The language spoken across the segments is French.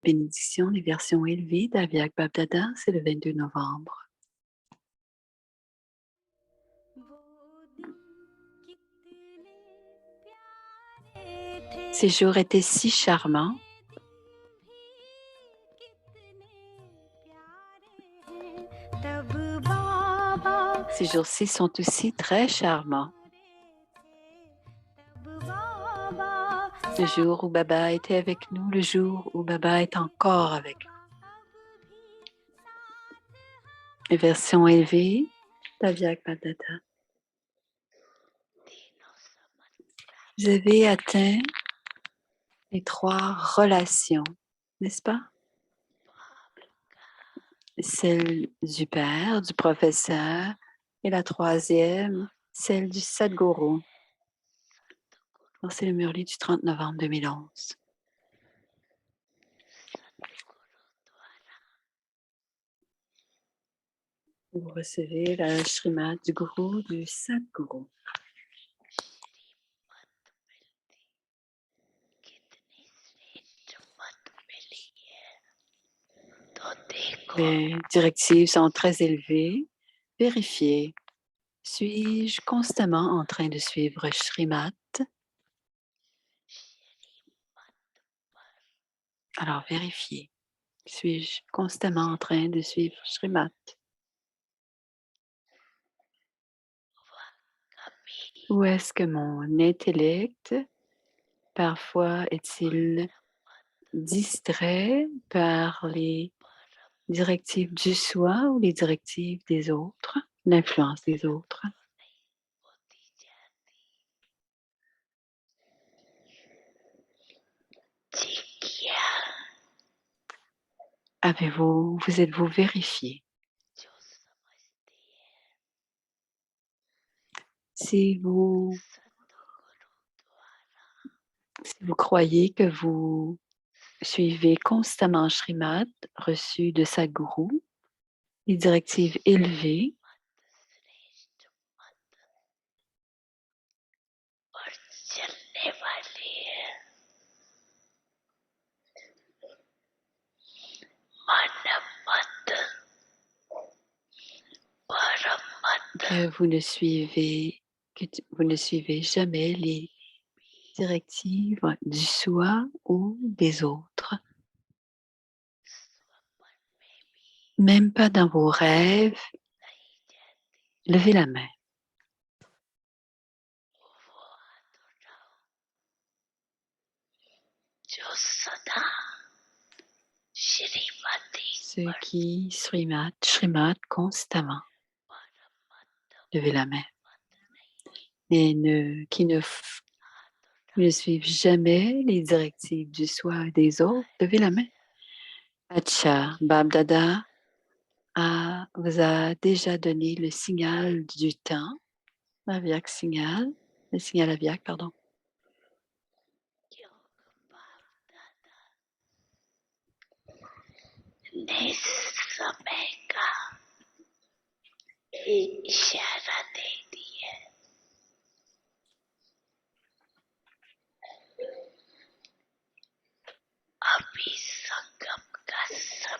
Bénédiction, les versions élevées d'Aviak Bab-Dada, c'est le 22 novembre. Ces jours étaient si charmants. Ces jours-ci sont aussi très charmants. Le jour où Baba était avec nous, le jour où Baba est encore avec nous. Les versions élevées d'Aviak Bab-Dada. Vous avez atteint les 3 relations, n'est-ce pas? Celle du père, du professeur, et la 3e, celle du Sadhguru. C'est le Murli du 30 novembre 2011. Vous recevez la Shrimad du Gourou, du Sadhguru. Les directives sont très élevées. Vérifiez. Suis-je constamment en train de suivre Shrimad? Alors vérifiez. Suis-je constamment en train de suivre Shrimad? Ou est-ce que mon intellect, parfois, est-il distrait par les directives du soi ou les directives des autres, l'influence des autres? Vous êtes-vous vérifié? Si vous croyez que vous suivez constamment Shrimad reçu de Sadhguru, les directives élevées, que vous ne suivez jamais les directives du soi ou des autres. Même pas dans vos rêves. Levez la main. Ceux qui Shrimad constamment. Levez la main. Et qui ne suivent jamais les directives du soi et des autres. Levez la main. Acha, Bab-Dada vous a déjà donné le signal du temps. Aviak signal. Le signal Aviak, pardon.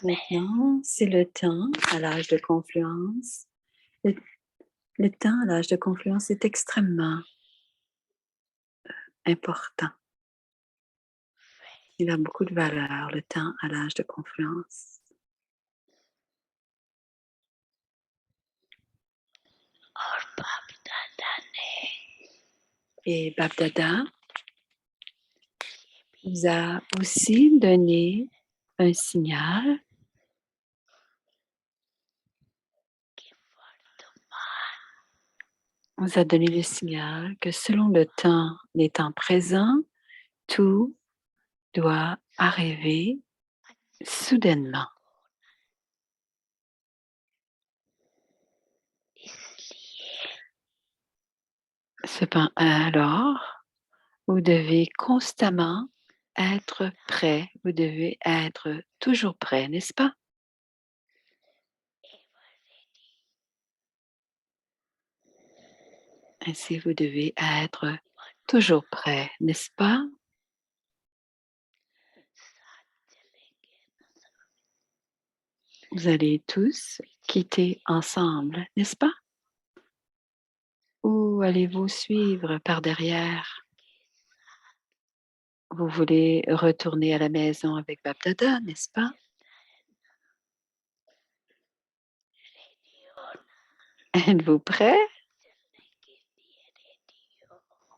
Maintenant, c'est le temps à l'âge de confluence. Le temps à l'âge de confluence est extrêmement important. Il a beaucoup de valeur, le temps à l'âge de confluence. Et Bab-Dada vous a aussi donné un signal vous a donné le signal que selon le temps, les temps présents, tout doit arriver soudainement. Cependant, alors, vous devez constamment être prêt. Vous devez être toujours prêt, n'est-ce pas? Ainsi, vous devez être toujours prêt, n'est-ce pas? Vous allez tous quitter ensemble, n'est-ce pas? Ou allez-vous suivre par derrière? Vous voulez retourner à la maison avec Bab-Dada, n'est-ce pas? Êtes-vous prêt?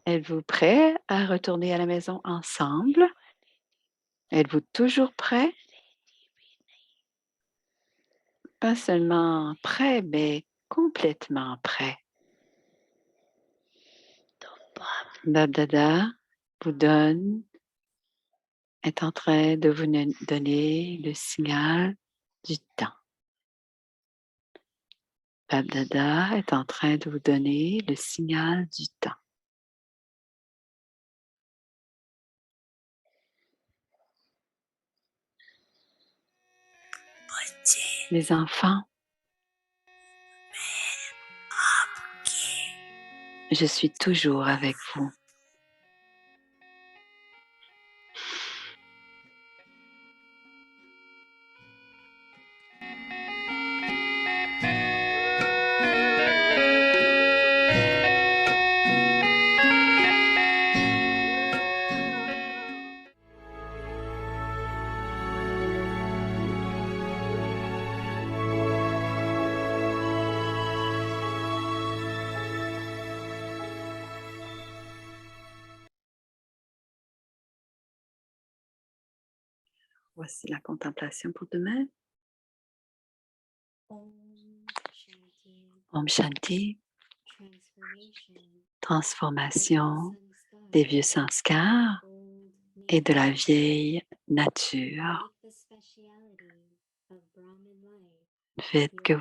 Êtes-vous prêt à retourner à la maison ensemble? Êtes-vous toujours prêt? Pas seulement prêt, mais complètement prêt. Bab-Dada vous donne, est en train de vous donner le signal du temps. Bab-Dada est en train de vous donner le signal du temps. Les enfants, je suis toujours avec vous. Voici la contemplation pour demain. Om Shanti, transformation des vieux sanskars et de la vieille nature. Faites que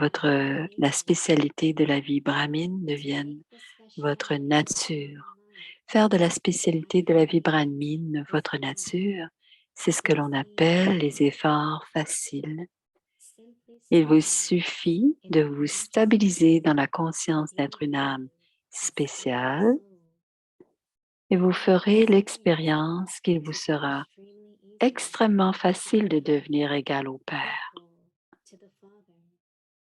la spécialité de la vie brahmine devienne votre nature. Faire de la spécialité de la vie brahmine votre nature, c'est ce que l'on appelle les efforts faciles. Il vous suffit de vous stabiliser dans la conscience d'être une âme spéciale et vous ferez l'expérience qu'il vous sera extrêmement facile de devenir égal au Père.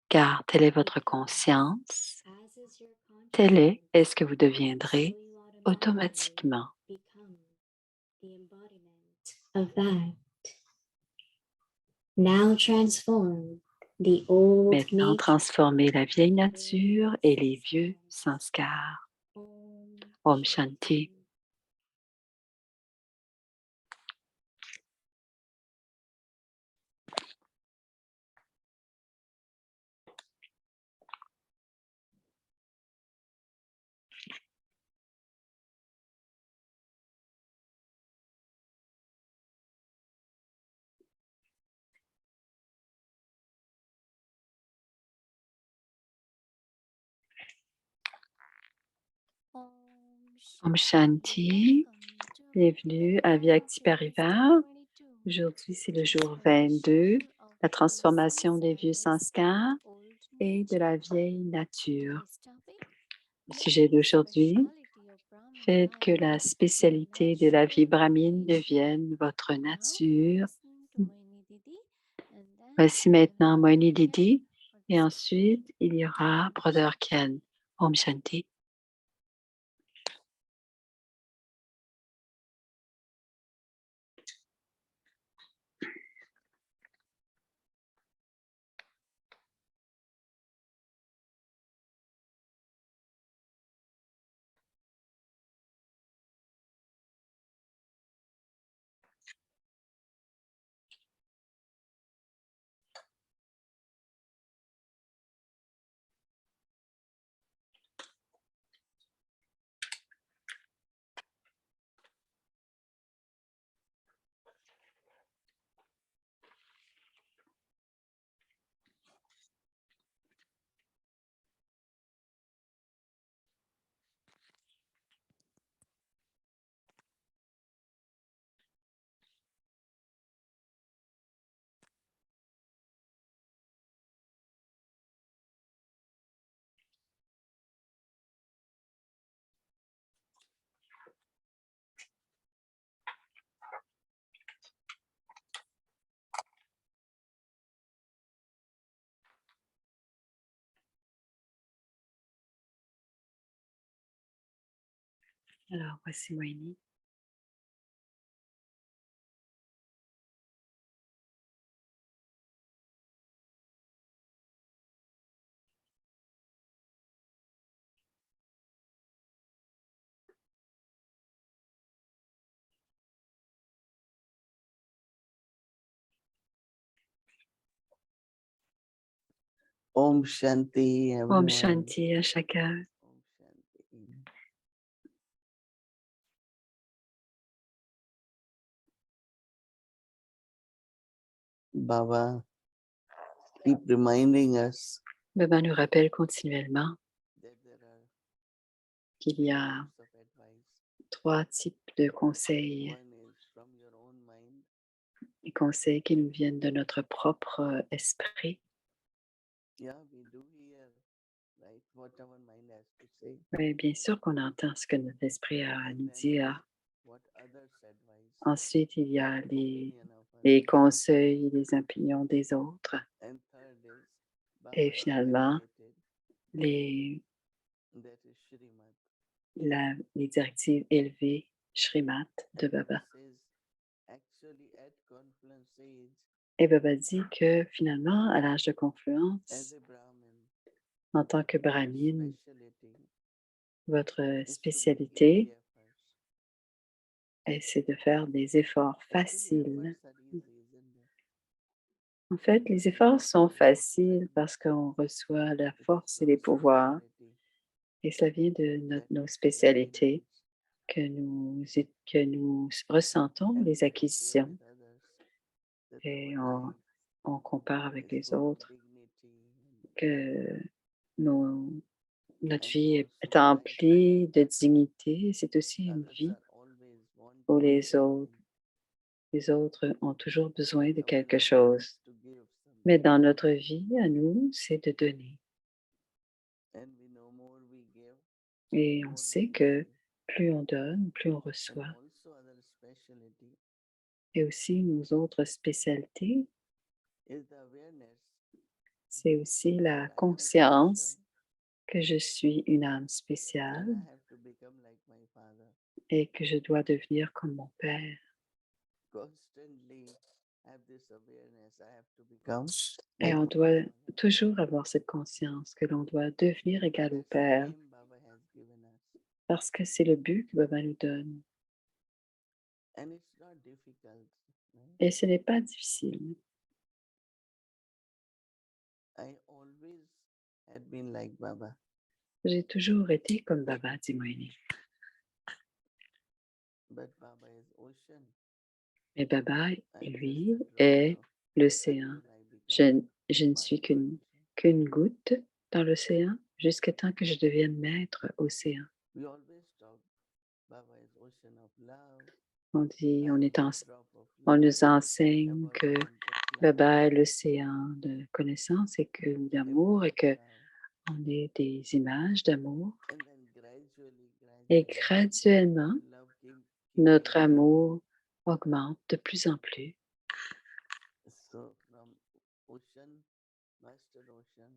Car telle est votre conscience, tel est ce que vous deviendrez automatiquement. Maintenant, transformez la vieille nature et les vieux sanskars. Om Shanti. Om Shanti. Bienvenue à Vyakti Parivar. Aujourd'hui, c'est le jour 22, la transformation des vieux sanskars et de la vieille nature. Le sujet d'aujourd'hui, faites que la spécialité de la vie brahmine devienne votre nature. Voici maintenant Moini Didi et ensuite il y aura Brother Ken. Om Shanti. Alors, voici Moini. Om Shanti, Om everyone. Shanti à chacun. Om Shanti. Baba, keep reminding us Baba nous rappelle continuellement that there are qu'il y a types of advice. 3 types de conseils. One is from your own mind. Les conseils qui nous viennent de notre propre esprit. Yeah, we do hear, right, what our mind has to say. Oui, bien sûr qu'on entend ce que notre esprit a à And nous then dire. what others advise, Ensuite, il y a opinion of les others. conseils, les opinions des autres. And third is Et Baba's finalement, elevated, les, that is Shrimad. les directives élevées, Shrimat de And Baba Baba. says, actually at confluence age, Et Baba dit que finalement, à l'âge de as confluence, a Brahmin, en tant que your brahmine, specialty votre is to be spécialité, easy efforts. c'est de faire des efforts Actually, faciles. efforts are easy, isn't it? En fait, les efforts sont faciles parce qu'on reçoit la It is force et our les pouvoirs. specialty Et ça vient de that nos we spécialités acquire. que nous ressentons, And les when we share acquisitions, with others that et our life on compare avec is les full of autres, dignity que nos- notre and vie also est the life emplie de dignité. C'est aussi une others vie are always où wanting something. les autres ont toujours besoin de Our quelque life chose. is to give Mais something. dans notre vie, à nous, c'est de donner. And we know more we give, Et on more sait we que receive. plus on donne, plus on And reçoit. also other specialty Et aussi, nos autres spécialités, is the awareness c'est aussi that la I am a conscience special que je suis une âme and spéciale I have to become like my father. et que je dois devenir comme mon Père. Constantly have this awareness. I have to become Et like on my doit father. toujours avoir cette conscience que l'on doit devenir égal au That's the Père aim Baba has given us. parce que c'est le but que Baba nous donne. And it's not difficult. Right? Et ce n'est pas difficile. I always had been like Baba. J'ai toujours été comme Baba, dit Moïni. But Baba is ocean. Mais Baba, I am just lui, a drop est of l'océan. until I become Je ne suis master ocean. qu'une goutte dans l'océan jusqu'à temps que je devienne maître océan. We always talk Baba is ocean of love. On dit, I am just drop of on love. nous enseigne que Embodiment of love. Baba est l'océan de connaissance et que d'amour et Image que love. on est des images d'amour. And then gradually, Et gradually, graduellement, the love keep notre increasing. amour augmente de plus en plus. So from ocean, master ocean,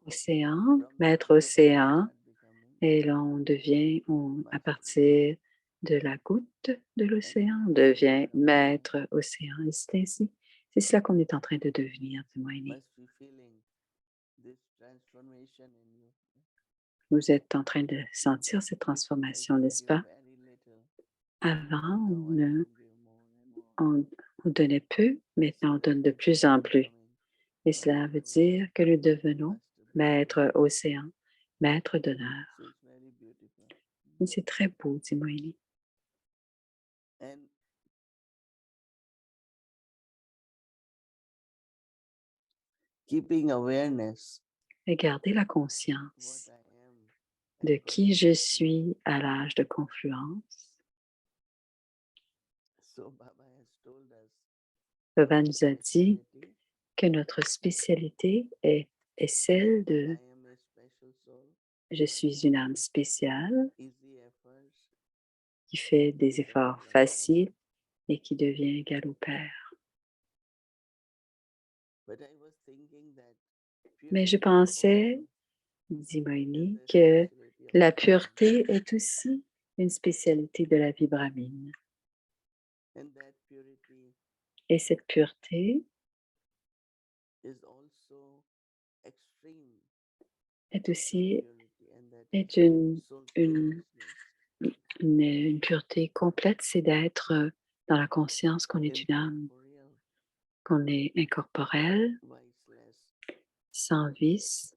Océan, from the maître drop we océan, start becoming et l'on devient, à master. partir de la goutte de l'océan, on devient maître océan. Et c'est ainsi, c'est cela qu'on est en train de devenir, dit Moïni. Must be feeling this transformation in you. Vous êtes en train de sentir cette Before I transformation, could n'est-ce give pas? very little. Avant, Now I can give more and more. on donnait peu, maintenant on donne de plus We en are plus. becoming Et cela veut dire que nous devenons master maître océan, maître d'honneur. So it's very beautiful. Et c'est très beau, dit Moïni. And keeping awareness Et garder la what conscience I am de at qui je confluence. suis à l'âge de confluence. So Baba has told us Baba our nous a dit specialty. que notre spécialité est celle I de am a special soul. je suis une âme spéciale Easy efforts. qui fait des Become efforts like Baba. faciles et qui devient égal au Père. But I was thinking that Mais je purity pensais, also dit is Moïni, a que specialty of la Baba. pureté est aussi une spécialité de la vie brahmine. And that purity Et cette pureté is also extreme est aussi purity, and that is est une, soul une, consciousness, une pureté complète, c'est d'être dans la conscience qu'on est une âme, incorporeal, qu'on est incorporel, viceless. sans vice.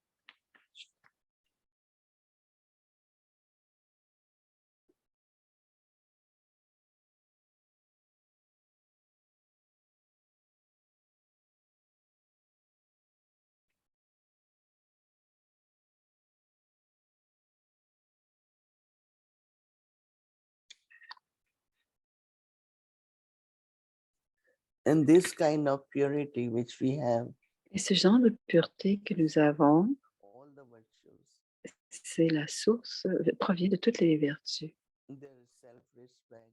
And this kind of purity which we have, Et ce genre de pureté que nous avons, all the virtues, c'est la source, provient de toutes les vertus. there is self-respect,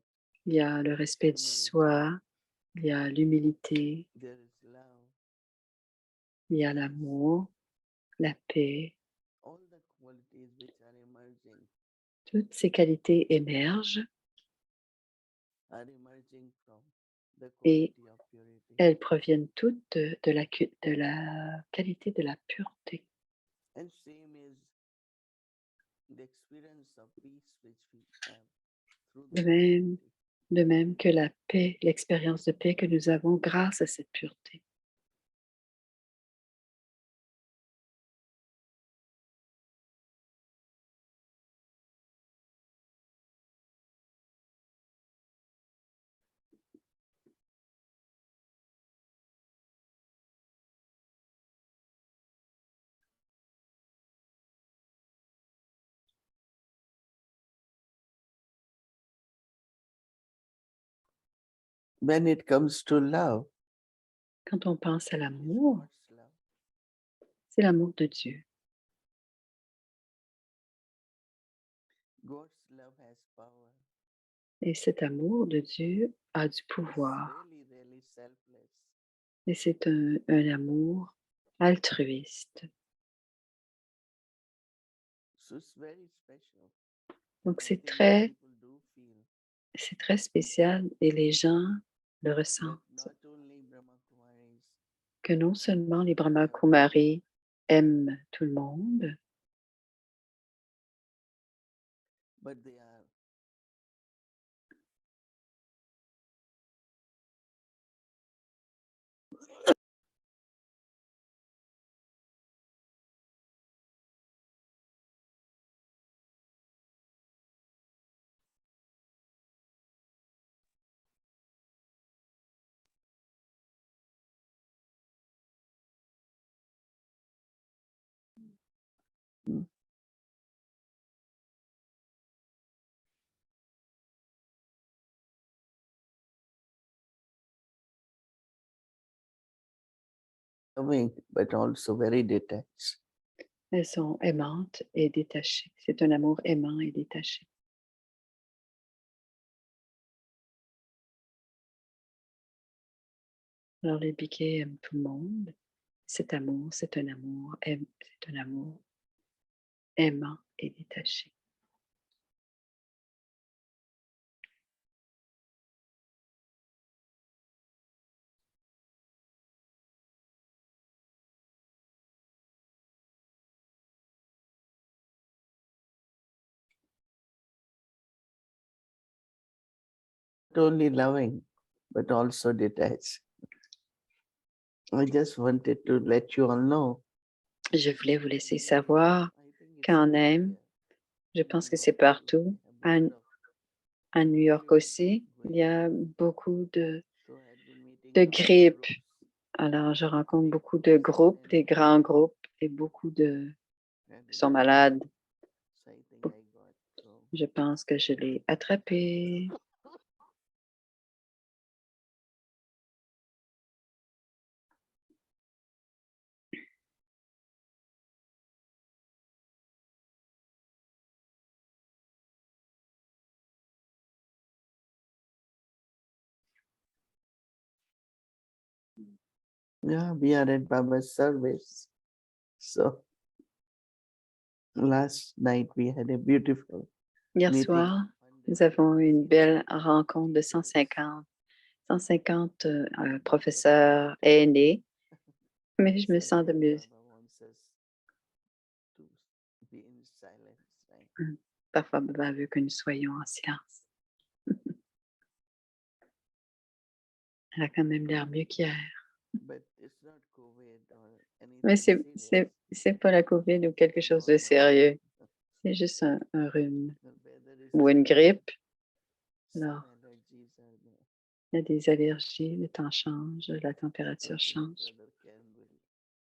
Il y a le there is respect de humility, soi, il y a l'humilité, there is love, il y a l'amour, la paix. all the qualities which are emerging Toutes ces qualités émergent from the et quality of purity. elles proviennent toutes de la qualité de la pureté. And same is the experience of peace which we have through De that même, purity. de même que la paix, l'expérience de paix que nous avons grâce à cette pureté. When it comes to love, Quand on pense à it is l'amour, God's love. c'est l'amour de Dieu. God's love has power. Et cet amour de Dieu a du It's pouvoir. really, really selfless. Et c'est un amour altruiste. So it's very special. Donc And I think that people do feel c'est très spécial et les gens le that ressentent. not only Brahma Kumaris, Que non seulement les Brahma Kumaris aiment tout le monde, but they are mm, loving, but also very detached. elles sont aimantes et détachées. C'est un amour aimant et détaché. Alors les biquets aiment tout le monde. Cet amour, c'est un amour, c'est un amour aimant et détaché. Not only loving, but also detached. I just wanted to let you all know. Je voulais vous laisser In savoir India, I think it's qu'en Inde, everywhere. je In pense New que c'est York too, partout, they have a lot of à New York fever aussi, il y going a on. beaucoup So I've been meeting de a lot of grippe. groups, Alors je rencontre big beaucoup de groups, groupes, and des grands groupes et beaucoup de had it sont very malades. bad. So I think I got so Je pense que je l'ai attrapé. yeah, we are at Baba's service. So last night we had a beautiful Hier meeting soir, on Nous avons une belle rencontre de 150 professeurs aînés, mais je me sens de mieux. Baba wants us to be in silence, right? Parfois, Baba veut que nous soyons en silence. Elle a quand même l'air mieux qu'hier. But it's not COVID or Mais anything serious. c'est pas la COVID ou quelque chose de Normal. sérieux. C'est juste un rhume The weather is ou une changing. grippe. Some Alors, allergies are there. il y a des allergies, le temps change, la température Okay, change. Brother Ken will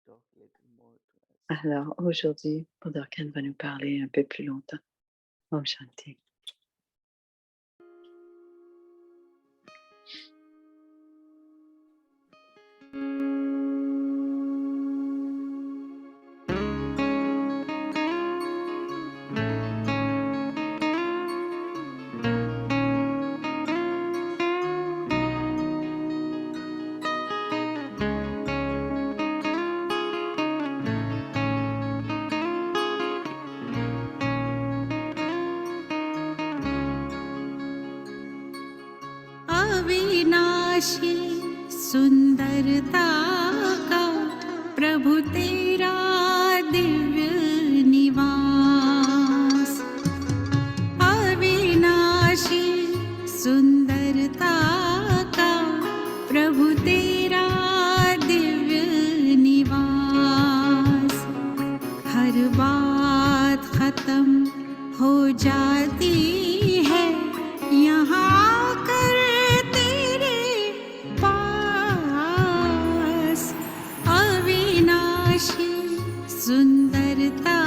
talk little more to us. Alors, aujourd'hui, Brother Ken va nous parler un peu plus longtemps. Om Shanti. अविनाशी सुंदरता का प्रभु तेरा दिव्य निवास। अविनाशी सुंदरता का प्रभु तेरा दिव्य निवास। हर बात खत्म हो जाती है यहाँ आकर तेरे पास। अविनाशी सुंदरता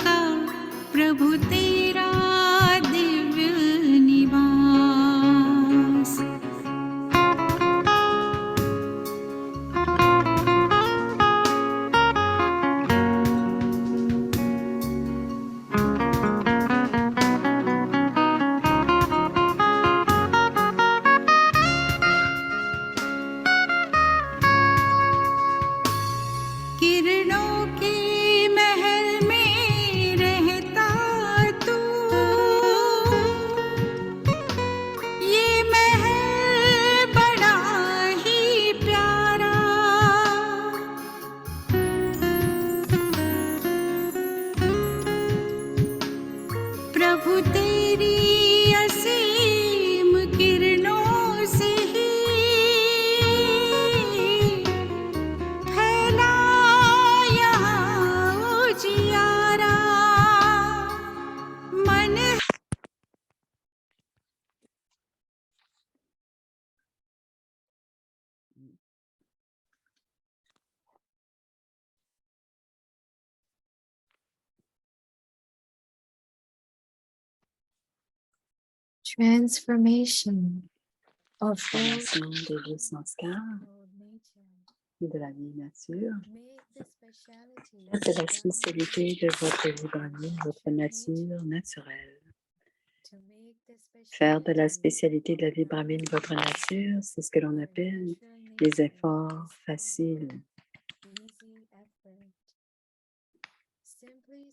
का प्रभु तेरा दिव्य निवास। किरणों के महल में रहता तू, ये महल बड़ा ही प्यारा। प्रभु तेरी असीम किरणों से ही फैला यहाँ उजियारा। मन transformation of all Formation des vieux sanskars et de la vieille nature. C'est la spécialité de votre vibramine, votre nature naturelle. Faire de la spécialité de la vibramine votre nature, c'est ce que l'on appelle les efforts faciles.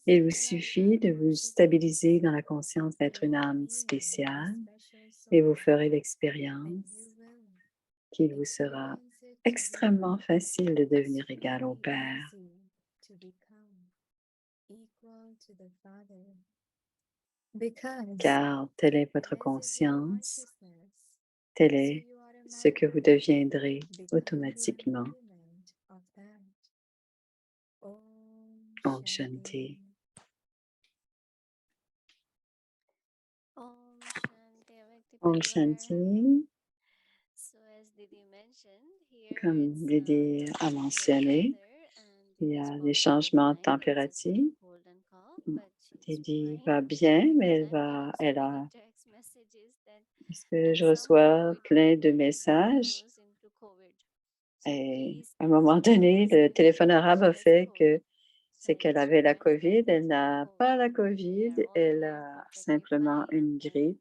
Il vous suffit de vous stabiliser dans la conscience d'être une âme spéciale et vous ferez l'expérience qu'il vous sera extrêmement facile de devenir égal au Père. Car telle est votre conscience, tel est ce que vous deviendrez automatiquement. Om Shanti. Om Shanti. Comme Didi a mentionné, il y a des changements de température. Didi va bien, mais parce que je reçois plein de messages. Et à un moment donné, le téléphone arabe a fait que c'est qu'elle avait la COVID. Elle n'a pas la COVID, elle a simplement une grippe.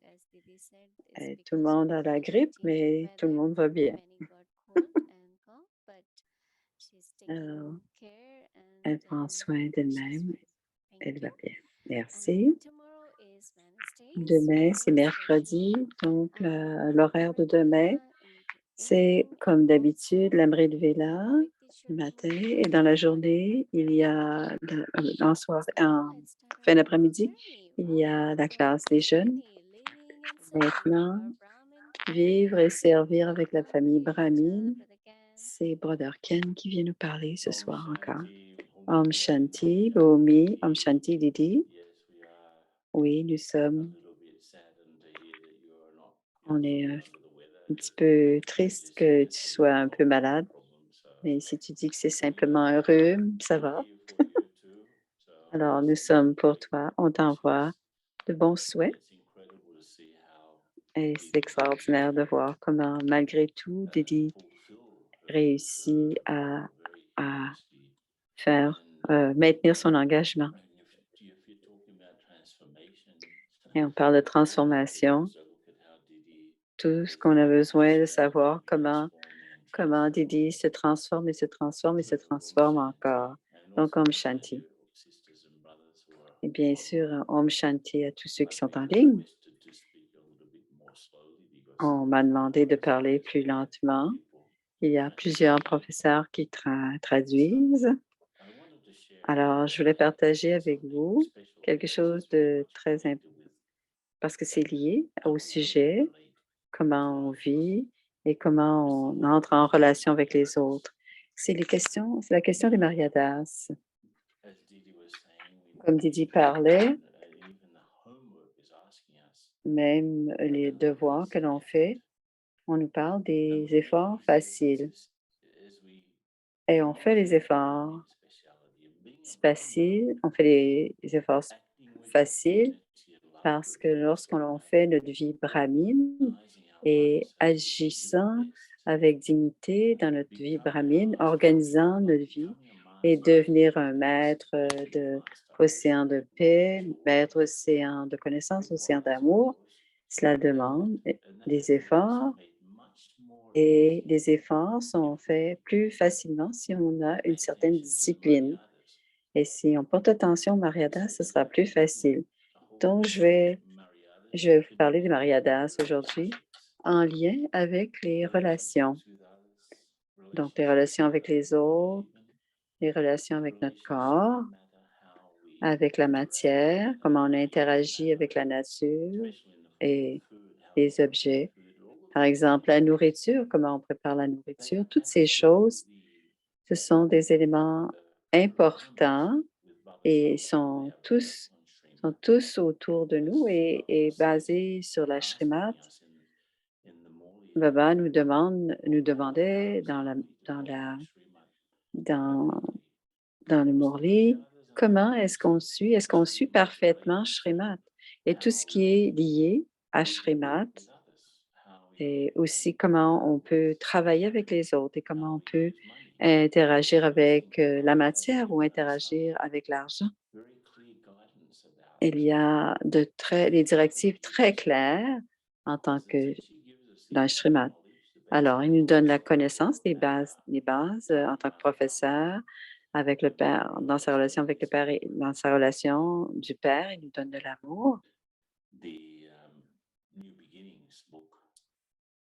Et tout le monde a la grippe, mais tout le monde va bien. Alors, elle prend soin d'elle-même, elle va bien. Merci. Demain, c'est mercredi, donc l'horaire de demain, c'est comme d'habitude l'Amrit Vela le matin et dans la journée, il y a en fin d'après-midi, il y a la classe des jeunes. Maintenant, vivre et servir avec la famille Brahmin, c'est Brother Ken qui vient nous parler ce soir encore. Om Shanti, Bomi, Om Shanti Didi. Oui, on est un petit peu triste que tu sois un peu malade, mais si tu dis que c'est simplement un rhume, ça va. Alors, nous sommes pour toi. On t'envoie de bons souhaits et c'est extraordinaire de voir comment, malgré tout, Didi réussit à faire maintenir son engagement. Et on parle de transformation. Tout ce qu'on a besoin de savoir, comment Didi se transforme et se transforme et se transforme encore. Donc, Om Shanti. Et bien sûr, Om Shanti à tous ceux qui sont en ligne. On m'a demandé de parler plus lentement. Il y a plusieurs professeurs qui traduisent. Alors, je voulais partager avec vous quelque chose de très important parce que c'est lié au sujet, comment on vit et comment on entre en relation avec les autres. C'est la question des Mariadas. Comme Didi parlait, même les devoirs que l'on fait, on nous parle des efforts faciles. Et on fait les efforts faciles, on fait les efforts faciles parce que lorsqu'on fait notre vie brahmine et agissant avec dignité dans notre vie brahmine, organisant notre vie et devenir un maître océan de paix, maître océan de connaissance, océan d'amour, cela demande des efforts et les efforts sont faits plus facilement si on a une certaine discipline. Et si on porte attention aux Mariadas, ce sera plus facile. Donc, je vais vous parler des Mariadas aujourd'hui en lien avec les relations. Donc, les relations avec les autres, les relations avec notre corps, avec la matière, comment on interagit avec la nature et les objets. Par exemple, la nourriture, comment on prépare la nourriture. Toutes ces choses, ce sont des éléments importants et sont tous autour de nous et basés sur la Shrimad. Baba nous demandait dans, dans le Murli, comment est-ce qu'on suit parfaitement Shrimad et tout ce qui est lié à Shrimad et aussi comment on peut travailler avec les autres et comment on peut interagir avec la matière ou interagir avec l'argent. Il y a des directives très claires en tant que dans le Shrimad. Alors, il nous donne la connaissance des bases en tant que professeur avec le père, dans sa relation avec le père et dans sa relation du père, il nous donne de l'amour.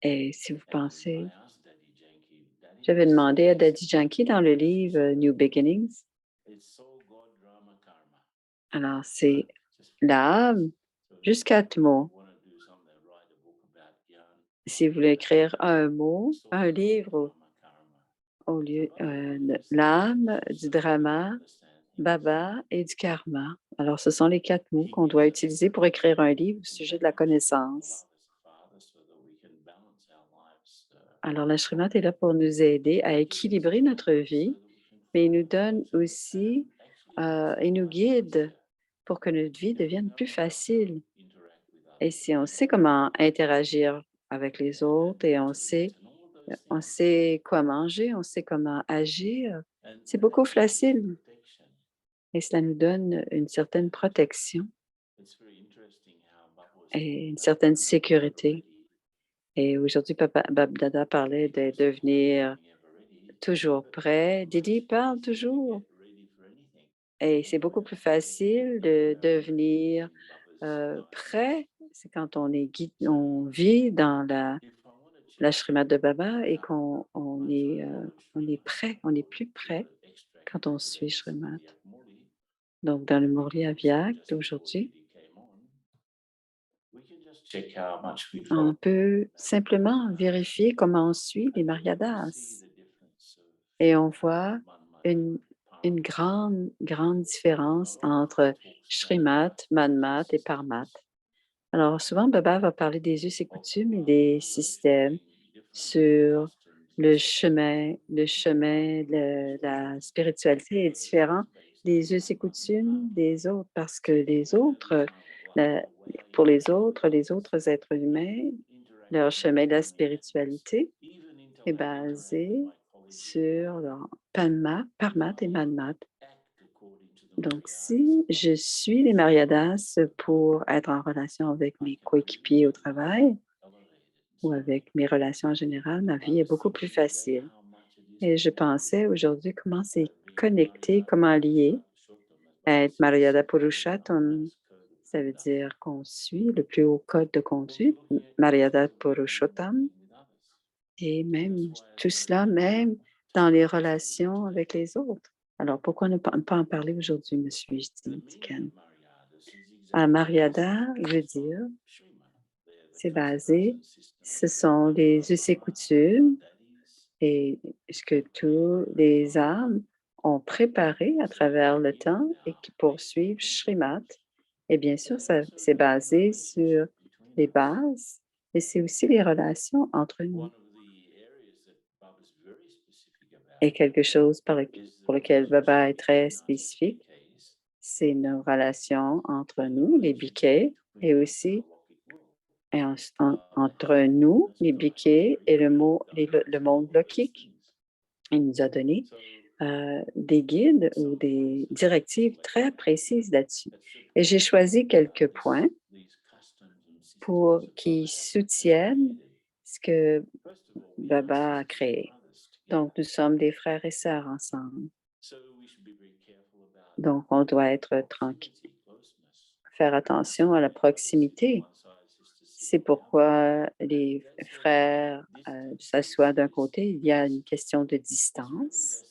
Et si vous pensez, j'avais demandé à Daddy Yankee dans le livre New Beginnings. Alors, c'est l'âme jusqu'à Atmo. Si vous voulez écrire un mot, un livre au lieu l'âme, du drama, Baba et du karma. Alors, ce sont les 4 mots qu'on doit utiliser pour écrire un livre au sujet de la connaissance. Alors, la Shrimad est là pour nous aider à équilibrer notre vie, mais il nous donne aussi, il nous guide pour que notre vie devienne plus facile. Et si on sait comment interagir avec les autres et on sait quoi manger, on sait comment agir, c'est beaucoup facile. Et cela nous donne une certaine protection et une certaine sécurité. Et aujourd'hui, Papa Bab Dada parlait de devenir toujours prêt. Didi parle toujours. Et c'est beaucoup plus facile de devenir prêt c'est quand on est on vit dans la Srimad de Baba et qu'on on est prêt, on est plus prêt quand on suit Srimad. Donc, dans le Murli Avyak d'aujourd'hui, on peut simplement vérifier comment on suit les Maryadas et on voit une, une grande différence entre Srimad, Manmat et Parmat. Alors, souvent, Baba va parler des us et coutumes et des systèmes sur la spiritualité est différent des us et coutumes des autres parce que la- pour les autres êtres humains, leur chemin de la spiritualité est basé sur leur Parmat et Manmat. Donc, si je suis les Maryadas pour être en relation avec mes coéquipiers au travail ou avec mes relations en général, ma vie est beaucoup plus facile. Et je pensais aujourd'hui comment c'est connecté, comment lié. Être Maryada Purushottam, ça veut dire qu'on suit le plus haut code de conduite, Maryada Purushottam, et même tout cela, même dans les relations avec les autres. Alors, pourquoi ne pas en parler aujourd'hui, me suis-je dit, Ken? Maryada veut dire, c'est basé, ce sont les us et coutumes et ce que tous les âmes ont préparé à travers le temps et qui poursuivent Srimad. Et bien sûr, c'est basé sur les bases, mais c'est aussi les relations entre nous. Et quelque chose pour lequel Baba est très spécifique, c'est nos relations entre nous, les biquets, et aussi entre nous, les biquets, et le monde lokique. Il nous a donné des guides ou des directives très précises là-dessus. Et j'ai choisi quelques points pour qui soutiennent ce que Baba a créé. Donc, nous sommes des frères et sœurs ensemble. Donc, on doit être tranquille, faire attention à la proximité. C'est pourquoi les frères s'assoient d'un côté. Il y a une question de distance.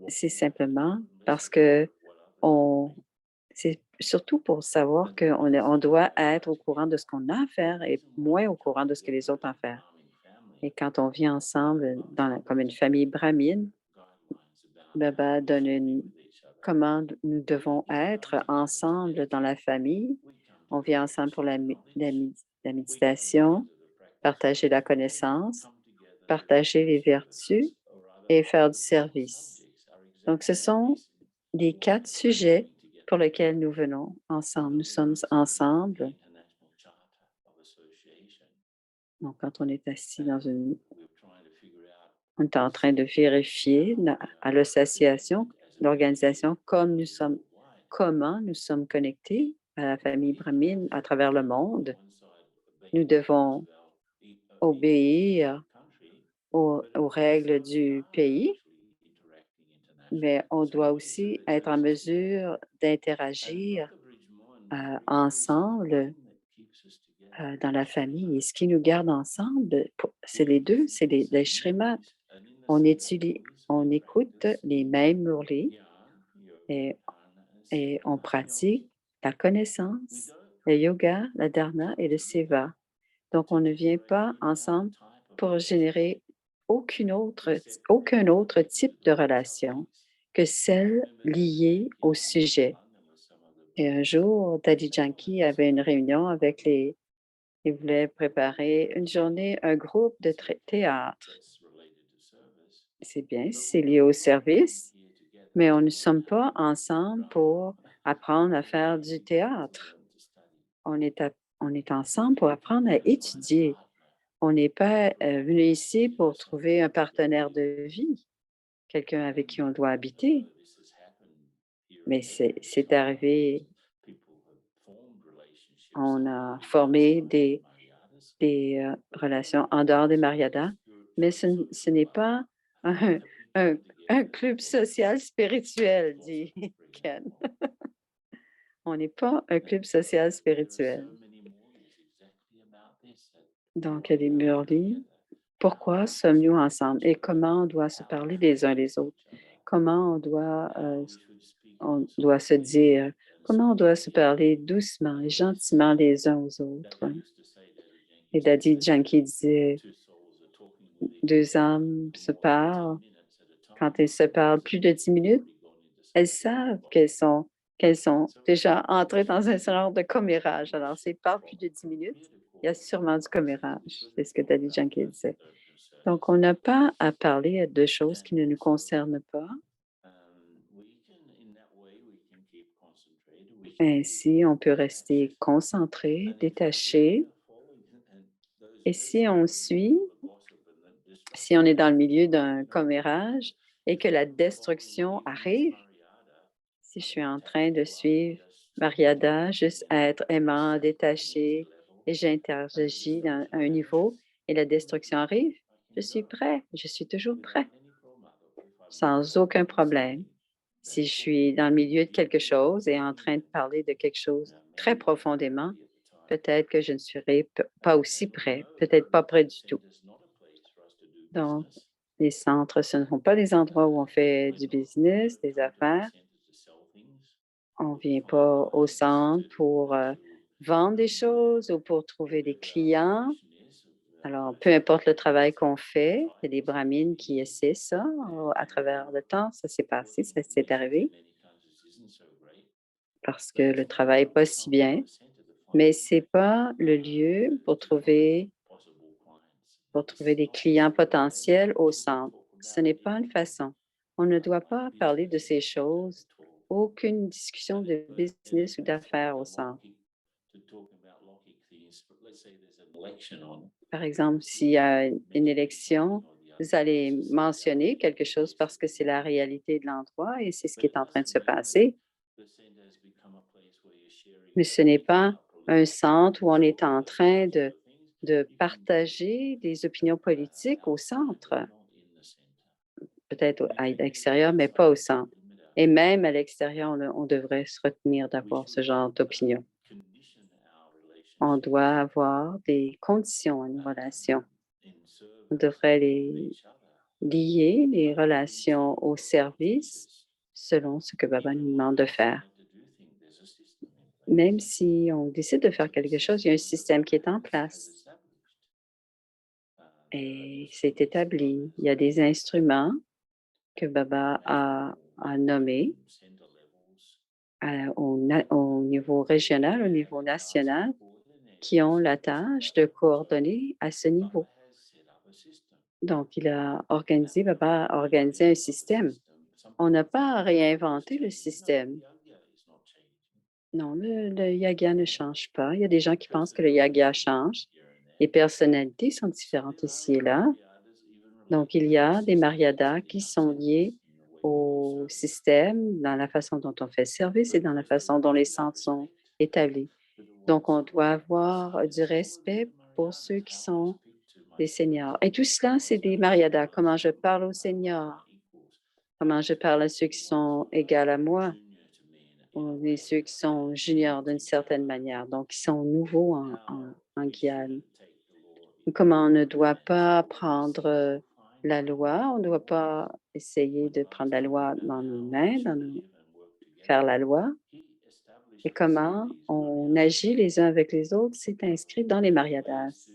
C'est simplement parce que c'est surtout pour savoir qu'on doit être au courant de ce qu'on a à faire et moins au courant de ce que les autres ont à faire. Et quand on vit ensemble comme une famille brahmine, Baba donne comment nous devons être ensemble dans la famille. On vient ensemble pour la méditation, partager la connaissance, partager les vertus et faire du service. Donc, ce sont les 4 sujets pour lesquels nous venons ensemble. Nous sommes ensemble. Donc, quand on est assis on est en train de vérifier à l'association, l'organisation, comment nous sommes connectés à la famille brahmine à travers le monde. Nous devons obéir aux règles du pays, mais on doit aussi être en mesure d'interagir ensemble dans la famille. Et ce qui nous garde ensemble, c'est les deux, c'est les Srimad. On écoute les mêmes murlis et on pratique la connaissance, le yoga, la dharma et le seva. Donc, on ne vient pas ensemble pour générer aucun autre type de relation que celle liée au sujet. Et un jour, Daddy Janki avait une réunion avec il voulait préparer une journée, un groupe de théâtre. C'est bien, c'est lié au service, mais on ne sommes pas ensemble pour apprendre à faire du théâtre. On est ensemble pour apprendre à étudier. On n'est pas venu ici pour trouver un partenaire de vie, quelqu'un avec qui on doit habiter. Mais c'est arrivé, on a formé des relations en dehors des Maryadas, mais ce n'est pas un, un club social spirituel, dit Ken. On n'est pas un club social spirituel. Donc, il y a des murlis. Pourquoi sommes-nous ensemble et comment on doit se parler les uns les autres? Comment on doit se dire, comment on doit se parler doucement et gentiment les uns aux autres? Et Daddy Yankee disait, deux âmes se parlent. Quand elles se parlent plus de 10 minutes, elles savent qu'elles sont déjà entrées dans un genre de commérage. Alors, s'ils parlent plus de 10 minutes, il y a sûrement du commérage. C'est ce que Daddy Yankee disait. Donc, on n'a pas à parler de choses qui ne nous concernent pas. Ainsi, on peut rester concentré, détaché. Et si on suit, si on est dans le milieu d'un commérage et que la destruction arrive, si je suis en train de suivre Mariada, juste être aimant, détaché, et j'interagis à un niveau et la destruction arrive, je suis prêt, je suis toujours prêt, sans aucun problème. Si je suis dans le milieu de quelque chose et en train de parler de quelque chose très profondément, peut-être que je ne serai pas aussi prêt, peut-être pas prêt du tout. Donc, les centres, ce ne sont pas des endroits où on fait du business, des affaires. On ne vient pas au centre pour vendre des choses ou pour trouver des clients. Alors, peu importe le travail qu'on fait, il y a des brahmines qui essaient ça à travers le temps. Ça s'est passé, ça s'est arrivé parce que le travail n'est pas si bien, mais ce n'est pas le lieu pour trouver des clients potentiels au centre. Ce n'est pas une façon. On ne doit pas parler de ces choses, aucune discussion de business ou d'affaires au centre. Par exemple, s'il y a une élection, vous allez mentionner quelque chose parce que c'est la réalité de l'endroit et c'est ce qui est en train de se passer. Mais ce n'est pas un centre où on est en train de partager des opinions politiques au centre. Peut-être à l'extérieur, mais pas au centre. Et même à l'extérieur, on devrait se retenir d'avoir ce genre d'opinion. On doit avoir des conditions à une relation. On devrait lier les relations au service selon ce que Baba nous demande de faire. Même si on décide de faire quelque chose, il y a un système qui est en place et c'est établi. Il y a des instruments que Baba a nommés au niveau régional, au niveau national, qui ont la tâche de coordonner à ce niveau. Donc, Baba a organisé un système. On n'a pas à réinventer le système. Non, le yaga ne change pas. Il y a des gens qui pensent que le yaga change. Les personnalités sont différentes ici et là. Donc, il y a des mariadas qui sont liés au système, dans la façon dont on fait service et dans la façon dont les centres sont établis. Donc, on doit avoir du respect pour ceux qui sont des seniors. Et tout cela, c'est des mariadas. Comment je parle aux seniors? Comment je parle à ceux qui sont égaux à moi? Ou ceux qui sont juniors d'une certaine manière, donc qui sont nouveaux en Guyane. Comment on ne doit pas prendre la loi, on ne doit pas essayer de prendre la loi dans nos mains, faire la loi. Et comment on agit les uns avec les autres, c'est inscrit dans les mariadas.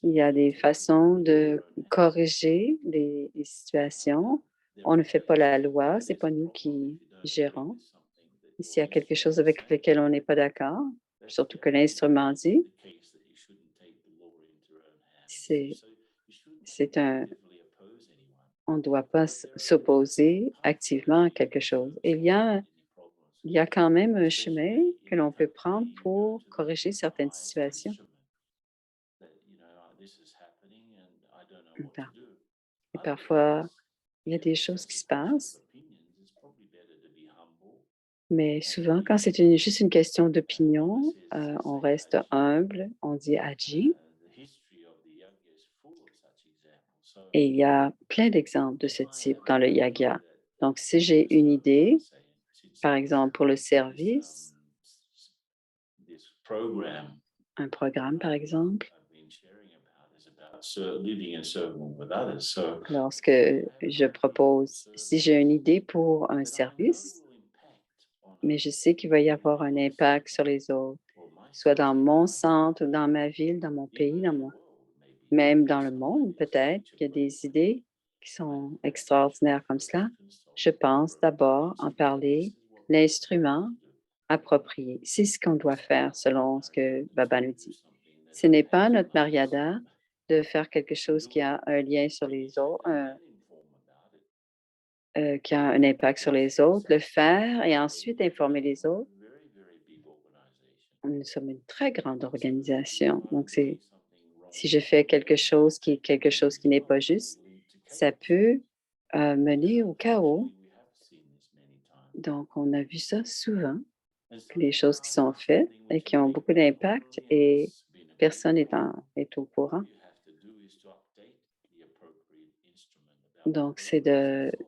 Il y a des façons de corriger les situations. On ne fait pas la loi, ce n'est pas nous qui gérons. S'il y a quelque chose avec lequel on n'est pas d'accord, surtout que l'instrument dit, on ne doit pas s'opposer activement à quelque chose. Il y a quand même un chemin que l'on peut prendre pour corriger certaines situations. Et parfois, il y a des choses qui se passent, mais souvent, quand c'est juste une question d'opinion, on reste humble, on dit Aji. Et il y a plein d'exemples de ce type dans le yaga. Donc, si j'ai une idée, Par exemple, pour le service, this program un programme, par exemple, I've been sharing about is about living and serving with others. So lorsque je propose, si j'ai une idée pour un service, mais je sais qu'il va y avoir un impact sur les autres, soit dans mon centre, ou dans ma ville, dans mon pays, même dans le monde, peut-être, qu'il y a des idées qui sont extraordinaires comme cela. Je pense d'abord en parler l'instrument approprié. C'est ce qu'on doit faire selon ce que Baba nous dit. Ce n'est pas notre Mariada de faire quelque chose qui a un lien sur les autres, qui a un impact sur les autres, le faire et ensuite informer les autres. Nous sommes une très grande organisation. Donc, si je fais quelque chose qui n'est pas juste, ça peut mener au chaos. Donc, on a vu ça souvent, que les choses qui sont faites et qui ont beaucoup d'impact et personne est au courant. Donc, c'est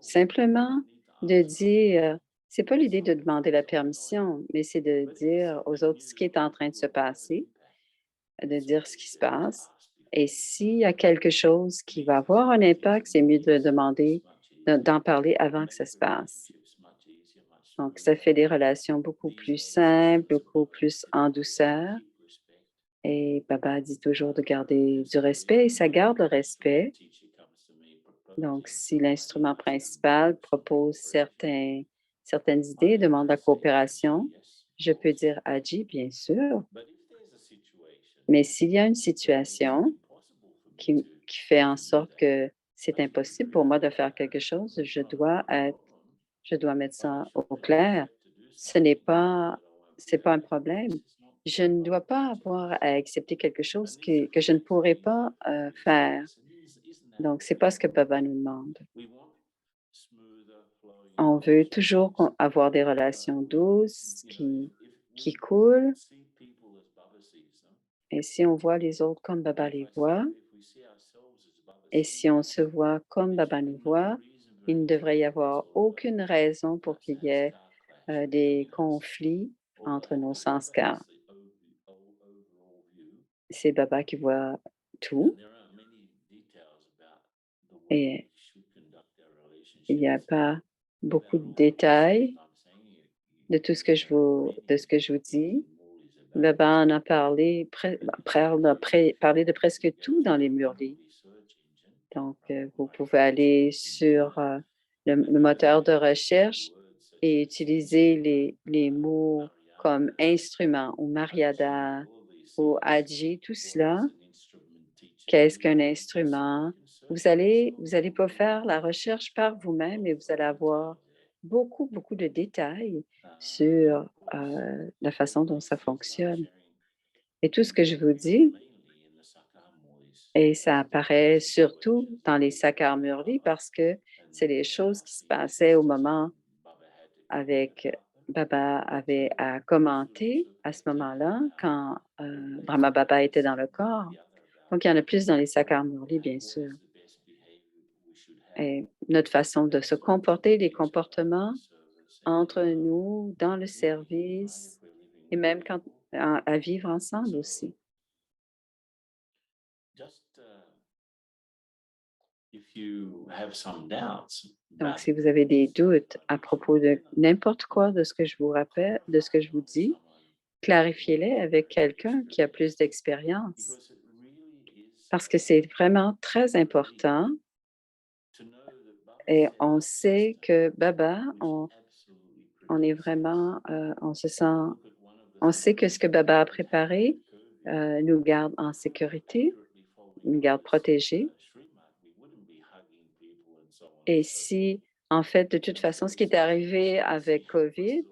simplement de dire, c'est pas l'idée de demander la permission, mais c'est de dire aux autres ce qui est en train de se passer, de dire ce qui se passe. Et s'il y a quelque chose qui va avoir un impact, c'est mieux de demander, d'en parler avant que ça se passe. Donc, ça fait des relations beaucoup plus simples, beaucoup plus en douceur. Et Baba dit toujours de garder du respect et ça garde le respect. Donc, si l'instrument principal propose certaines idées, demande la coopération, je peux dire Aji, bien sûr. Mais s'il y a une situation qui fait en sorte que c'est impossible pour moi de faire quelque chose, je dois mettre ça au clair. C'est pas un problème. Je ne dois pas avoir à accepter quelque chose que je ne pourrais pas faire. Donc, c'est pas ce que Baba nous demande. On veut toujours avoir des relations douces qui coulent. Et si on voit les autres comme Baba les voit, et si on se voit comme Baba nous voit, il ne devrait y avoir aucune raison pour qu'il y ait des conflits entre nos sanskars. C'est Baba qui voit tout et il n'y a pas beaucoup de détails de tout ce que je vous dis. Baba en a parlé, parlé de presque tout dans les Murlis. Donc, vous pouvez aller sur le moteur de recherche et utiliser les mots comme instrument ou Mariada ou Aji, tout cela. Qu'est-ce qu'un instrument? Vous allez pas faire la recherche par vous-même et vous allez avoir beaucoup, beaucoup de détails sur la façon dont ça fonctionne. Et tout ce que je vous dis, et ça apparaît surtout dans les Sakar Murli parce que c'est les choses qui se passaient au moment avec Baba avait à commenter à ce moment-là quand Brahma Baba était dans le corps. Donc, il y en a plus dans les Sakar Murli, bien sûr. Et notre façon de se comporter, les comportements entre nous, dans le service et même à vivre ensemble aussi. Donc, si vous avez des doutes à propos de n'importe quoi de ce que je vous rappelle, de ce que je vous dis, clarifiez-les avec quelqu'un qui a plus d'expérience. Parce que c'est vraiment très important et on sait que Baba, on est vraiment, on se sent, on sait que ce que Baba a préparé nous garde en sécurité, nous garde protégés. Et si, en fait, de toute façon, ce qui est arrivé avec COVID,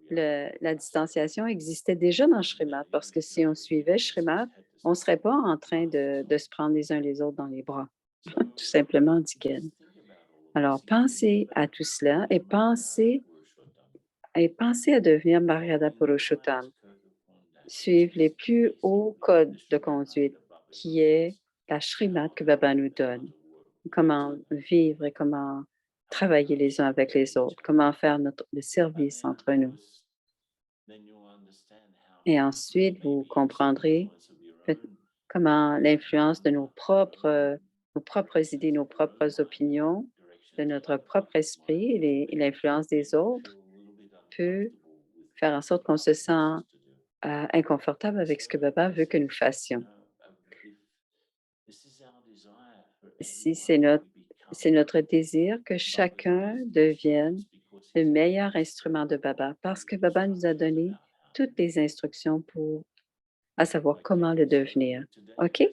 la distanciation existait déjà dans Shrimad, parce que si on suivait Shrimad, on ne serait pas en train de se prendre les uns les autres dans les bras, tout simplement, dit Ken. Alors, pensez à tout cela et pensez à devenir Mariada Purushottam. Suivre les plus hauts codes de conduite, qui est la Shrimad que Baba nous donne. Comment vivre et comment travailler les uns avec les autres, comment faire le service entre nous. Et ensuite, vous comprendrez comment l'influence de nos propres idées, nos propres opinions, de notre propre esprit et l'influence des autres peut faire en sorte qu'on se sent inconfortable avec ce que Baba veut que nous fassions. Si c'est notre désir que chacun devienne le meilleur instrument de Baba, parce que Baba nous a donné toutes les instructions à savoir comment le devenir. OK?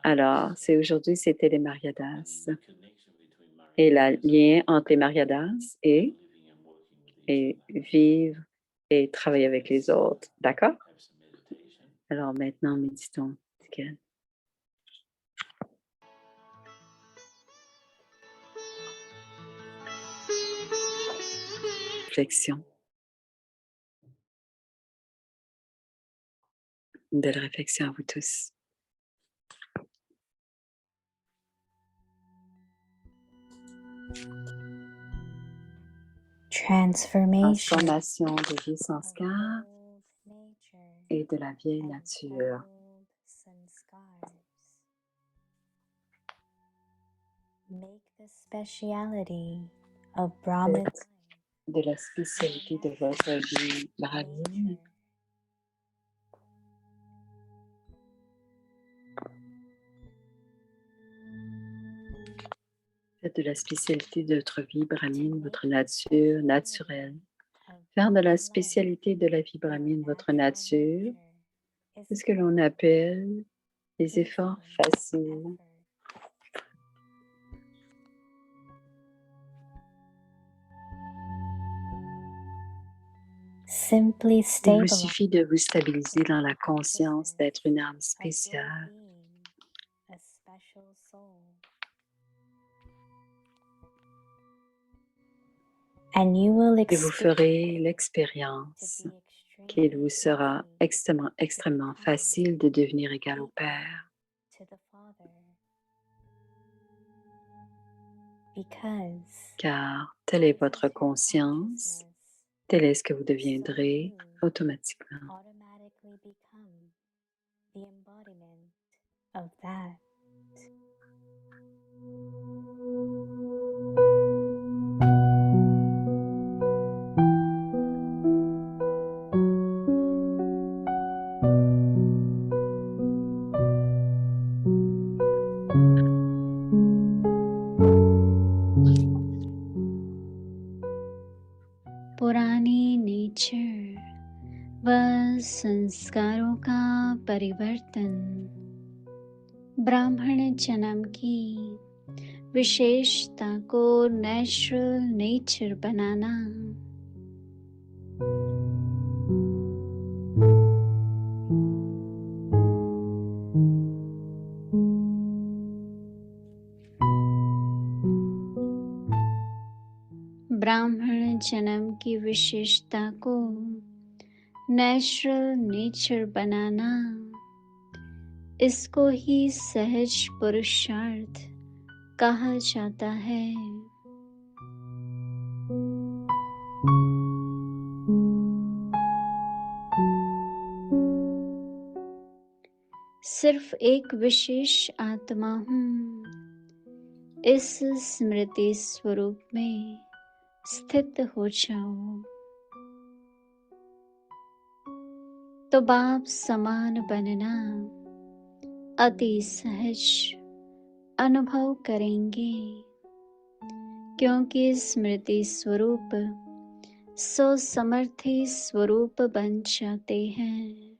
Alors, c'était les Mariadas et le lien entre les Mariadas et vivre et travailler avec les autres. D'accord? Alors maintenant, méditons. Nickel. Réflexion. Une belle réflexion à vous tous. Transformation de vie sanskar et de la vieille nature. Faites de la spécialité de votre vie brahmine faites de la spécialité de votre vie brahmine votre nature naturelle. Faire de la spécialité de la vie brahmine votre nature, c'est ce que l'on appelle les efforts faciles. Il vous suffit de vous stabiliser dans la conscience d'être une âme spéciale. Et vous ferez l'expérience qu'il vous sera extrêmement facile de devenir égal au Père. Car telle est votre conscience, tel est ce que vous deviendrez automatiquement. पुरानी नेचर व संस्कारों का परिवर्तन, ब्राह्मण जन्म की विशेषता को नेचुरल नेचर बनाना, ब्राह्मण जन्म की विशेषता को नेचुरल नेचर बनाना, इसको ही सहज पुरुषार्थ कहा जाता है। सिर्फ एक विशेष आत्मा हूँ, इस स्मृति स्वरूप में स्थित हो जाओ, तो बाप समान बनना अति सहज अनुभव करेंगे, क्योंकि स्मृति स्वरूप समर्थी स्वरूप बन जाते हैं।